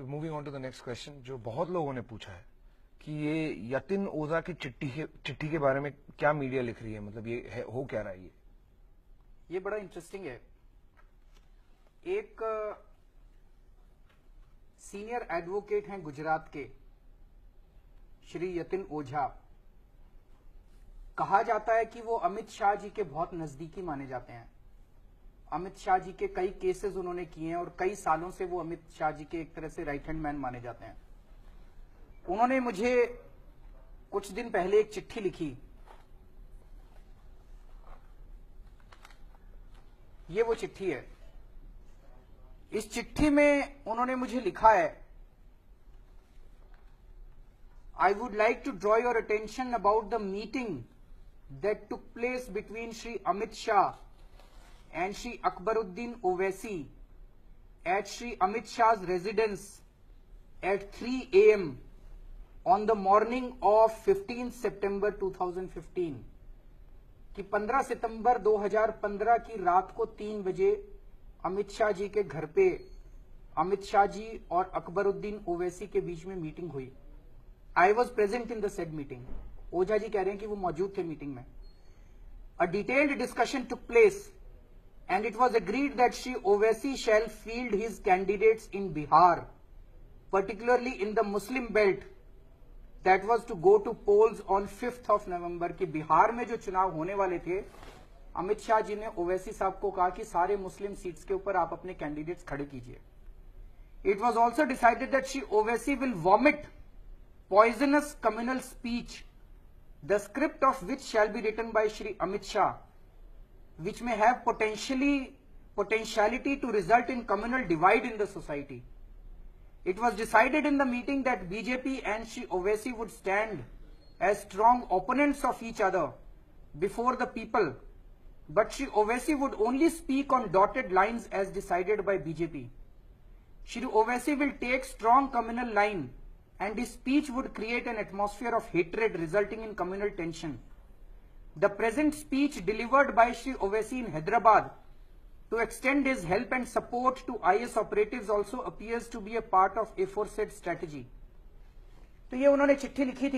Moving on to the next question, जो बहुत लोगों ने पूछा है कि ये यतिन ओझा की चिट्ठी के बारे में क्या मीडिया लिख रही है, मतलब ये है, हो क्या रहा है? ये बड़ा इंटरेस्टिंग है। एक सीनियर एडवोकेट हैं गुजरात के, श्री यतिन ओझा। कहा जाता है कि वो अमित शाह जी के बहुत नजदीकी माने जाते हैं। अमित शाह जी के कई केसेस उन्होंने किए हैं और कई सालों से वो अमित शाह जी के एक तरह से राइट हैंड मैन माने जाते हैं। उन्होंने मुझे कुछ दिन पहले एक चिट्ठी लिखी। ये वो चिट्ठी है। इस चिट्ठी में उन्होंने मुझे लिखा है, I would like to draw your attention about the meeting that took place between Shri Amit Shah and Shri Akbaruddin Owaisi at Shri Amit Shah's residence at 3 a.m. on the morning of 15 September 2015 कि 15 सितंबर 2015 की रात को 3 बजे अमित शाह जी के घर पे अमित शाह जी और अकबरुद्दीन ओवैसी के बीच में मीटिंग हुई। I was present in the said meeting. Ojha ji कह रहे हैं कि वो मौजूद थे मीटिंग में। A detailed discussion took place and it was agreed that Shri Owaisi shall field his candidates in Bihar, particularly in the Muslim belt, that was to go to polls on 5th of November। कि बिहार में जो चुनाव होने वाले थे, अमित शाह जी ने ओवैसी साहब को कहा कि सारे मुस्लिम सीट्स के ऊपर आप अपने कैंडिडेट्स खड़े कीजिए। It was also decided that Shri Owaisi will vomit poisonous communal speech, the script of which shall be written by Shri Amit Shah, which may have potentiality to result in communal divide in the society. It was decided in the meeting that BJP and Shri Owaisi would stand as strong opponents of each other before the people, but Shri Owaisi would only speak on dotted lines as decided by BJP. Shri Owaisi will take strong communal line and his speech would create an atmosphere of hatred resulting in communal tension. The present speech delivered by Shri Owaisi in Hyderabad to extend his help and support to IS operatives also appears to be a part of aforesaid strategy. तो ये उन्होंने चिट्ठी लिखी थी।